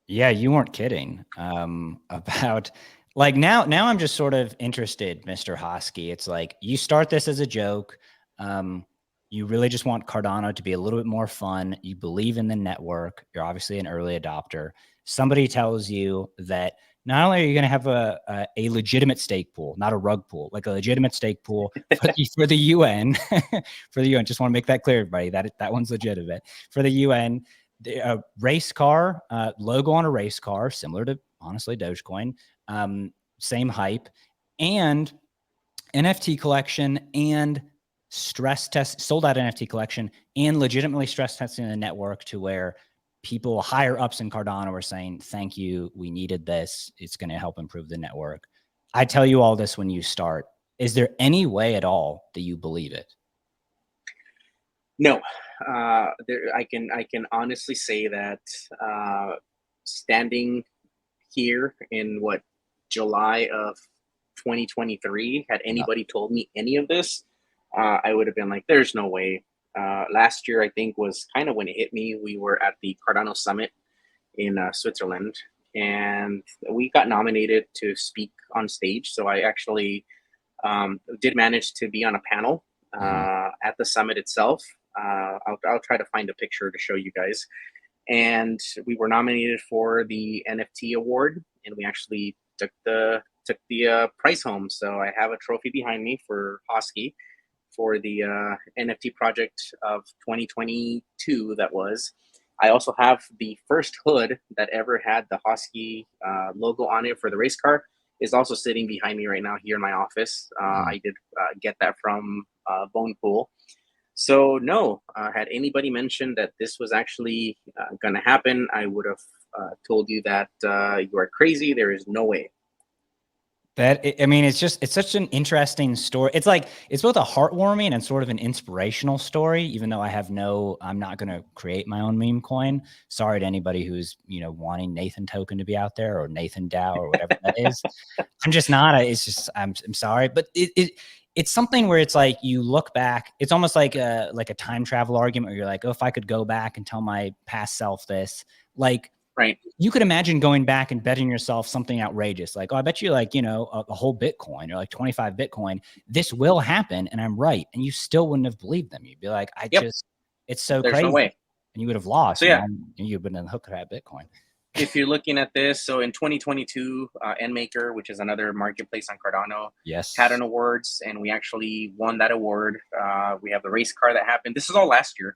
Yeah, you weren't kidding about like now I'm just sort of interested, Mr. Hosky. It's like you start this as a joke. You really just want Cardano to be a little bit more fun. You believe in the network. You're obviously an early adopter. Somebody tells you that not only are you going to have a legitimate stake pool, not a rug pool, like a legitimate stake pool for the UN, for the UN. Just want to make that clear, everybody, that one's legitimate. For the UN, a race car, logo on a race car, similar to, honestly, Dogecoin, same hype, and NFT collection and stress test, sold out NFT collection, and legitimately stress testing the network to where people higher ups in Cardano are saying, thank you, we needed this. It's going to help improve the network. I tell you all this when you start. Is there any way at all that you believe it? No, I can honestly say that standing here in July of 2023, had anybody told me any of this, I would have been like, there's no way. Last year, I think, was kind of when it hit me. We were at the Cardano Summit in Switzerland, and we got nominated to speak on stage. So I actually Did manage to be on a panel at the summit itself. I'll try to find a picture to show you guys. And we were nominated for the NFT award, and we actually took the prize home. So I have a trophy behind me for Hosky for the NFT project of 2022. That was. I also have the first hood that ever had the Hosky logo on it for the race car. Is also sitting behind me right now here in my office. I did get that from Bone Pool. So no, had anybody mentioned that this was actually going to happen, I would have told you that you are crazy. There is no way. I mean, it's such an interesting story. It's like, it's both a heartwarming and sort of an inspirational story, even though I'm not going to create my own meme coin. Sorry to anybody who's, wanting Nathan token to be out there, or Nathan DAO, or whatever that is. I'm just not, I'm sorry, but it's something where it's like, you look back, it's almost like a time travel argument where you're like, oh, if I could go back and tell my past self this, like, right. You could imagine going back and betting yourself something outrageous. Like, oh, I bet you like, a whole Bitcoin or like 25 Bitcoin, this will happen. And I'm right. And you still wouldn't have believed them. You'd be like, it's so There's crazy. No way. And you would have lost. So yeah, you've been in the hook of that Bitcoin. If you're looking at this, so in 2022, NMaker, which is another marketplace on Cardano, had an awards, and we actually won that award. We have the race car that happened. This is all last year.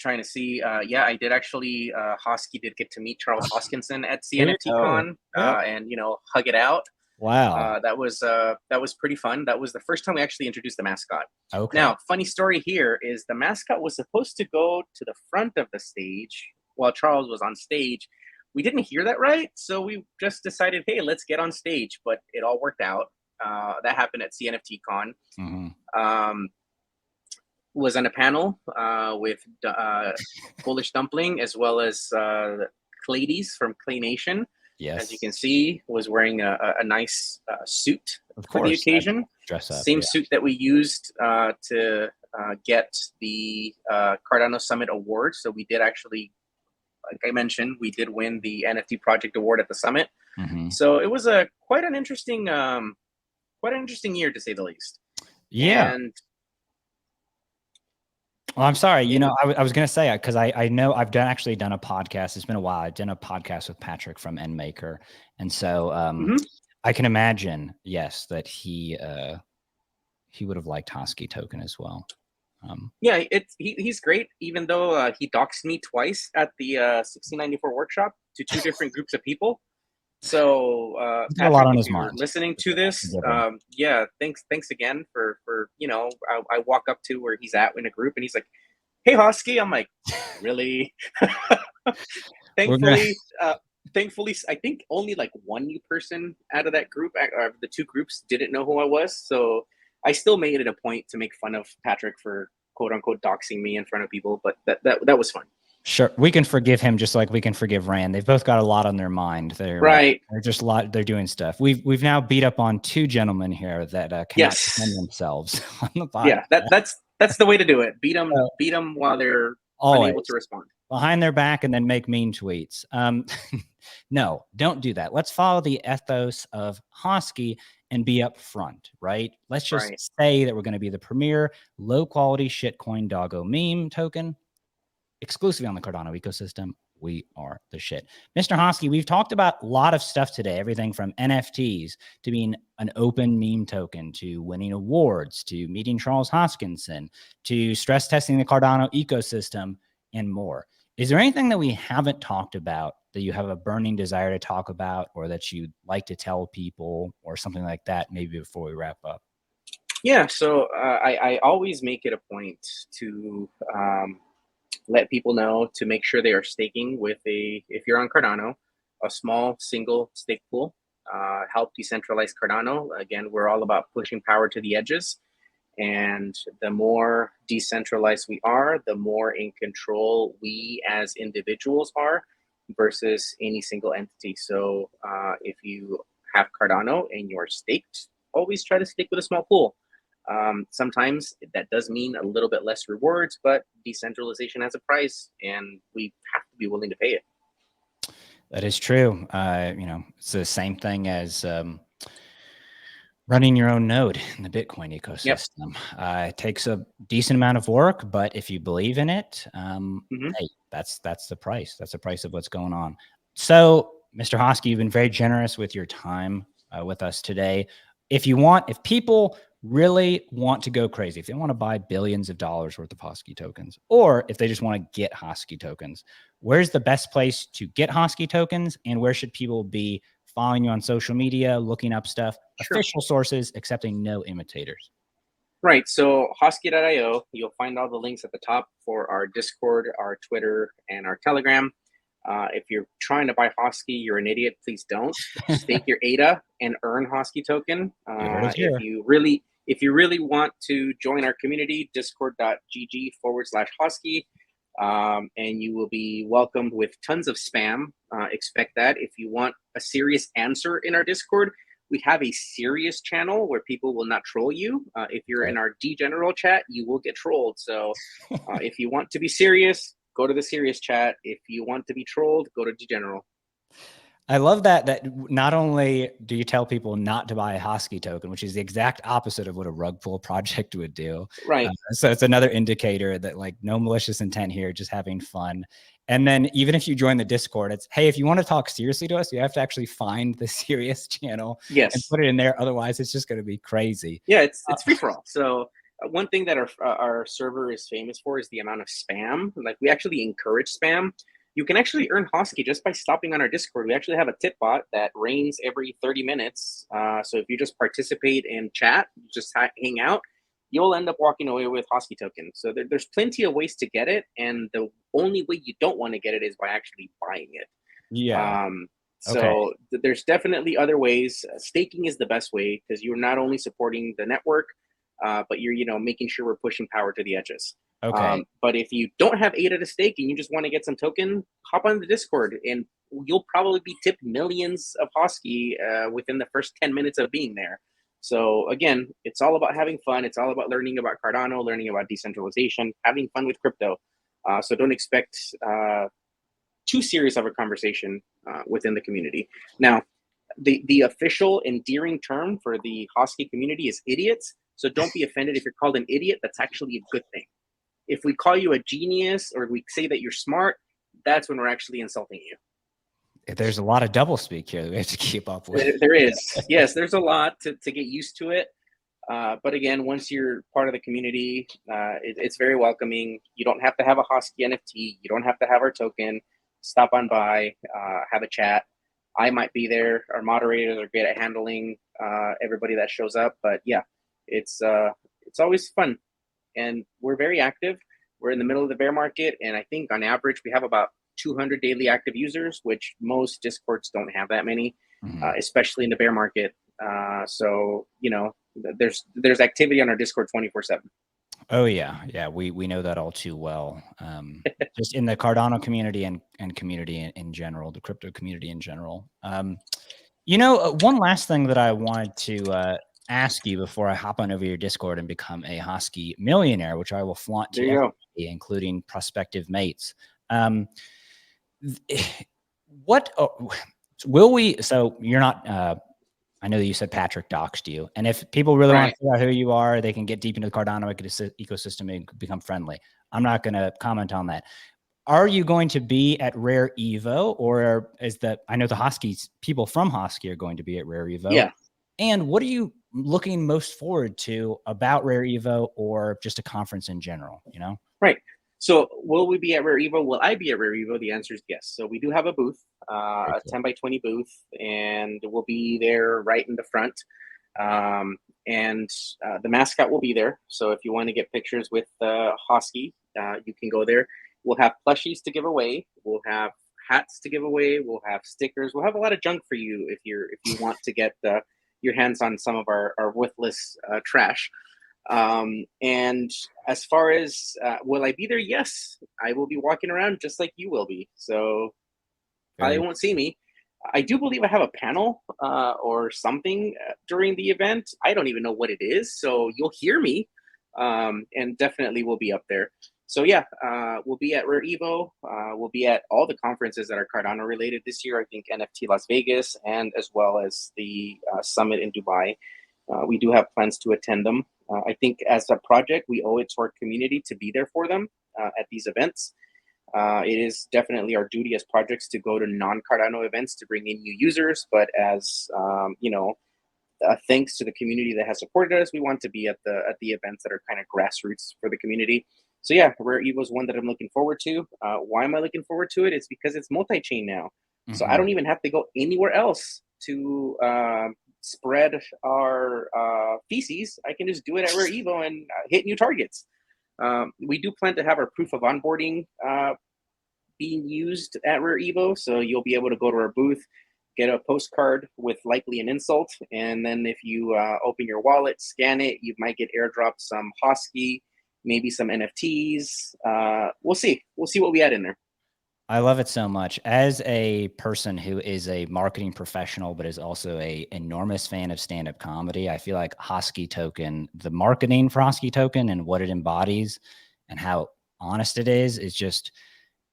Trying to see, I did actually. Hosky did get to meet Charles Hoskinson at CNFTCon, and hug it out. Wow, that was pretty fun. That was the first time we actually introduced the mascot. Okay. Now, funny story here is the mascot was supposed to go to the front of the stage while Charles was on stage. We didn't hear that right, so we just decided, hey, let's get on stage. But it all worked out. That happened at CNFTCon. Mm-hmm. Was on a panel with Bullish Dumpling, as well as Cladies from Clay Nation. Yes. As you can see, was wearing a nice suit for the occasion. Dress up, Same suit that we used to get the Cardano Summit Award. So we did actually, like I mentioned, we did win the NFT Project Award at the summit. Mm-hmm. So it was quite an interesting year, to say the least. Yeah. And well, I'm sorry. I was going to say, because I know I've actually done a podcast. It's been a while. I've done a podcast with Patrick from NMaker. And so I can imagine, yes, that he would have liked Hosky token as well. Yeah, he's great, even though he doxed me twice at the 1694 workshop to two different groups of people. So Patrick, a lot on his mind. Listening to this, thanks again for I walk up to where he's at in a group, and he's like, "Hey, Hosky," I'm like, "Really?" Thankfully, I think only like one new person out of that group, the two groups, didn't know who I was. So I still made it a point to make fun of Patrick for quote unquote doxing me in front of people, but that was fun. Sure, we can forgive him just like we can forgive Rand. They've both got a lot on their mind. They're just a lot. They're doing stuff. We've now beat up on two gentlemen here that cannot defend themselves on the podcast. Yeah, that's the way to do it. Beat them while they're unable to respond behind their back, and then make mean tweets. No, don't do that. Let's follow the ethos of Hosky and be upfront, right? Let's just say that we're going to be the premier low quality shitcoin doggo meme token. Exclusively on the Cardano ecosystem. We are the shit. Mr. Hosky, we've talked about a lot of stuff today, everything from NFTs to being an open meme token, to winning awards, to meeting Charles Hoskinson, to stress testing the Cardano ecosystem, and more. Is there anything that we haven't talked about that you have a burning desire to talk about, or that you'd like to tell people, or something like that, maybe before we wrap up? Yeah, so I always make it a point to let people know to make sure they are staking with if you're on Cardano, a small single stake pool. Help decentralize Cardano. Again, we're all about pushing power to the edges. And the more decentralized we are, the more in control we as individuals are versus any single entity. So if you have Cardano and you're staked, always try to stick with a small pool. Sometimes that does mean a little bit less rewards, but decentralization has a price, and we have to be willing to pay it. That is true. It's the same thing as Running your own node in the Bitcoin Yep. ecosystem. It takes a decent amount of work, but if you believe in it, hey, that's the price. That's the price of what's going on. So, Mr. Hosky, you've been very generous with your time with us today. If people really want to go crazy, if they want to buy billions of dollars worth of Hosky tokens, or if they just want to get Hosky tokens, where's the best place to get Hosky tokens, and where should people be following you on social media, looking up stuff, Sure. official sources, accepting no imitators? Right. So hosky.io, you'll find all the links at the top for our Discord, our Twitter, and our Telegram. If you're trying to buy Hosky, you're an idiot. Please don't. Stake your ADA and earn Hosky token. You heard it here. If you really want to join our community, discord.gg/Hosky, and you will be welcomed with tons of spam. Expect that. If you want a serious answer in our Discord, we have a serious channel where people will not troll you. If you're in our general chat, you will get trolled. So if you want to be serious, go to the serious chat. If you want to be trolled, go to general. I love that not only do you tell people not to buy a Hosky token, which is the exact opposite of what a rug pull project would do. Right. So it's another indicator that like no malicious intent here, just having fun. And then even if you join the Discord, it's, hey, if you want to talk seriously to us, you have to actually find the serious channel and put it in there. Otherwise, it's just going to be crazy. Yeah, it's free for all. So one thing that our server is famous for is the amount of spam. Like we actually encourage spam. You can actually earn Hosky just by stopping on our Discord. We actually have a tip bot that rains every 30 minutes. So if you just participate in chat, just hang out, you'll end up walking away with Hosky token. So there's plenty of ways to get it. And the only way you don't want to get it is by actually buying it. Yeah. So there's definitely other ways. Staking is the best way because you're not only supporting the network, but you're making sure we're pushing power to the edges. Okay. But if you don't have ADA to stake and you just want to get some token, hop on the Discord and you'll probably be tipped millions of Hosky within the first 10 minutes of being there. So again, it's all about having fun. It's all about learning about Cardano, learning about decentralization, having fun with crypto. So don't expect too serious of a conversation within the community. Now, the official endearing term for the Hosky community is idiots. So don't be offended if you're called an idiot. That's actually a good thing. If we call you a genius or we say that you're smart, that's when we're actually insulting you. There's a lot of doublespeak here that we have to keep up with. There is. Yes, there's a lot to get used to it. But again, once you're part of the community, it's very welcoming. You don't have to have a Hosky NFT. You don't have to have our token. Stop on by, have a chat. I might be there. Our moderators are great at handling everybody that shows up. But yeah, it's always fun. And we're very active. We're in the middle of the bear market. And I think on average, we have about 200 daily active users, which most Discords don't have that many, especially in the bear market. So, there's activity on our Discord 24/7. Oh yeah. We know that all too well. Just in the Cardano community and community in general, the crypto community in general. One last thing that I wanted to ask you before I hop on over your Discord and become a Hosky millionaire, which I will flaunt to everybody, including prospective mates. What will we? So you're not. I know that you said Patrick doxed you, and if people really want to figure out who you are, they can get deep into the Cardano ecosystem and become friendly. I'm not going to comment on that. Are you going to be at Rare Evo, or I know the Hoskies, people from Hosky are going to be at Rare Evo. Yeah. And what are you looking most forward to about Rare Evo or just a conference in general, Right. So will we be at Rare Evo? Will I be at Rare Evo? The answer is yes. So we do have a booth, a 10 by 20 booth, and we'll be there right in the front. And the mascot will be there. So if you want to get pictures with Hosky, you can go there. We'll have plushies to give away. We'll have hats to give away. We'll have stickers. We'll have a lot of junk for you if you want to get your hands on some of our worthless trash. And as far as will I be there? Yes, I will be walking around just like you will be. So probably won't see me. I do believe I have a panel or something during the event. I don't even know what it is. So you'll hear me and definitely will be up there. So yeah, we'll be at Rare Evo. We'll be at all the conferences that are Cardano related this year. I think NFT Las Vegas and as well as the summit in Dubai. We do have plans to attend them. I think as a project, we owe it to our community to be there for them at these events. It is definitely our duty as projects to go to non-Cardano events to bring in new users, but as thanks to the community that has supported us, we want to be at the events that are kind of grassroots for the community. So yeah, Rare Evo is one that I'm looking forward to. Why am I looking forward to it? It's because it's multi-chain now. Mm-hmm. So I don't even have to go anywhere else to spread our feces. I can just do it at Rare Evo and hit new targets. We do plan to have our proof of onboarding being used at Rare Evo. So you'll be able to go to our booth, get a postcard with likely an insult. And then if you open your wallet, scan it, you might get airdropped some Hosky, maybe some NFTs. We'll see. We'll see what we add in there. I love it so much. As a person who is a marketing professional, but is also a enormous fan of stand-up comedy, I feel like Hosky Token, the marketing for Hosky Token and what it embodies and how honest it is just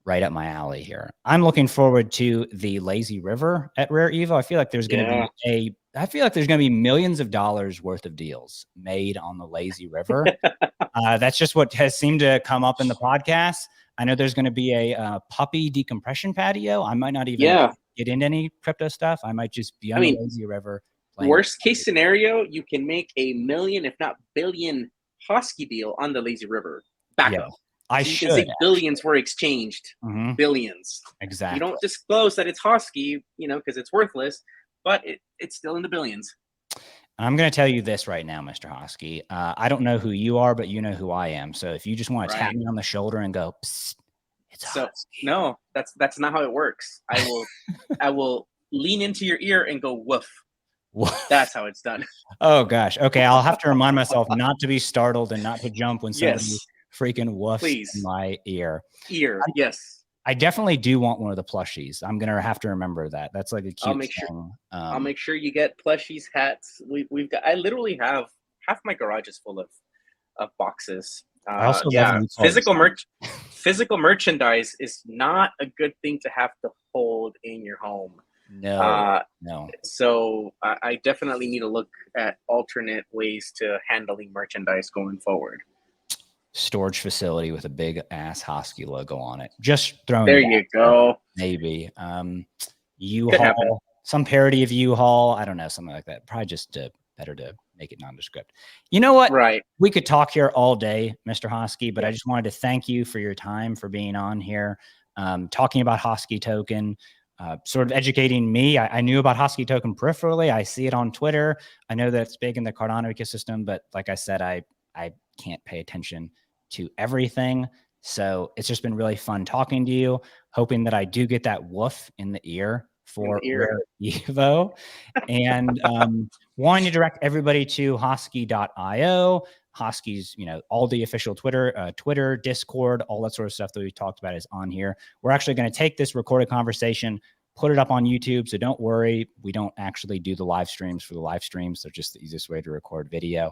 right up my alley here. I'm looking forward to the Lazy River at Rare Evo. I feel like there's going to be millions of dollars worth of deals made on the Lazy River. That's just what has seemed to come up in the podcast. I know there's going to be a puppy decompression patio. I might not even get into any crypto stuff. I might just be on the Lazy River. Worst case scenario, you can make a million, if not billion, Hosky deal on the Lazy River. Backup. Yeah. You can say billions were exchanged. Mm-hmm. Billions. Exactly. You don't disclose that it's Hosky, because it's worthless, but it's still in the billions. I'm going to tell you this right now, Mr. Hosky. I don't know who you are, but you know who I am. So if you just want to tap me on the shoulder and go, psst, it's Hosky. No, that's not how it works. I will lean into your ear and go woof. That's how it's done. Oh gosh. Okay, I'll have to remind myself not to be startled and not to jump when somebody freaking woofs in my ear. Yes. I definitely do want one of the plushies. I'm gonna have to remember that. That's like a cute thing. I'll make sure you get plushies, hats. We've got. I literally have half my garage is full of boxes. I also love physical merchandise is not a good thing to have to hold in your home. No. So I definitely need to look at alternate ways to handling merchandise going forward. Storage facility with a big ass Hosky logo on it. Just throwing there you go. Maybe U-Haul, some parody of U-Haul. I don't know, something like that. Probably just better to make it nondescript. You know what? Right. We could talk here all day, Mr. Hosky, but I just wanted to thank you for your time, for being on here, talking about Hosky Token, sort of educating me. I knew about Hosky Token peripherally. I see it on Twitter. I know that it's big in the Cardano ecosystem, but like I said, I can't pay attention to everything. So it's just been really fun talking to you, hoping that I do get that woof in the ear for Rare Evo. And wanting to direct everybody to hosky.io. Hosky's, all the official Twitter, Discord, all that sort of stuff that we talked about is on here. We're actually going to take this recorded conversation, put it up on YouTube. So don't worry. We don't actually do the live streams for the live streams. They're just the easiest way to record video.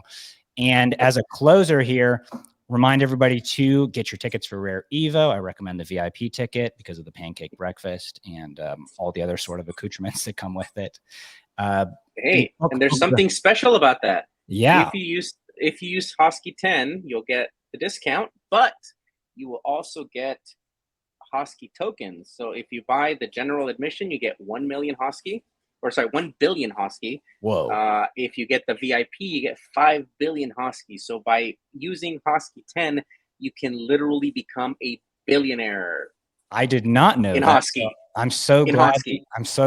And as a closer here, remind everybody to get your tickets for Rare Evo. I recommend the VIP ticket because of the pancake breakfast and all the other sort of accoutrements that come with it. Hey, and there's something special about that. Yeah. If you use Hosky 10, you'll get the discount, but you will also get Hosky tokens. So if you buy the general admission, you get 1 million Hosky. 1 billion Hosky. Whoa. If you get the VIP, you get 5 billion Hosky. So by using Hosky 10, you can literally become a billionaire. I did not know in that. Hosky. So I'm so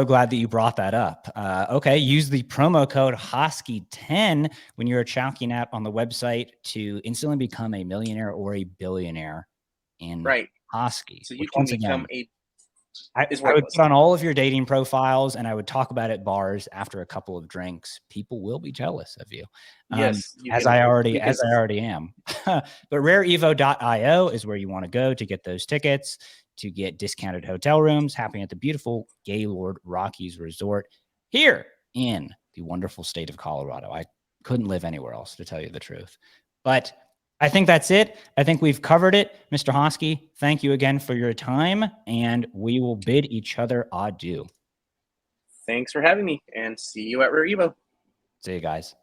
glad that you brought that up. Okay, use the promo code Hosky10 when you're checking out on the website to instantly become a millionaire or a billionaire in Hosky. So you can become I would put on all of your dating profiles and I would talk about it at bars after a couple of drinks. People will be jealous of you. Yes. As I already am. But rareevo.io is where you want to go to get those tickets, to get discounted hotel rooms happening at the beautiful Gaylord Rockies Resort here in the wonderful state of Colorado. I couldn't live anywhere else, to tell you the truth. But I think that's it. I think we've covered it. Mr. Hosky, thank you again for your time, and we will bid each other adieu. Thanks for having me, and see you at Rare Evo. See you guys.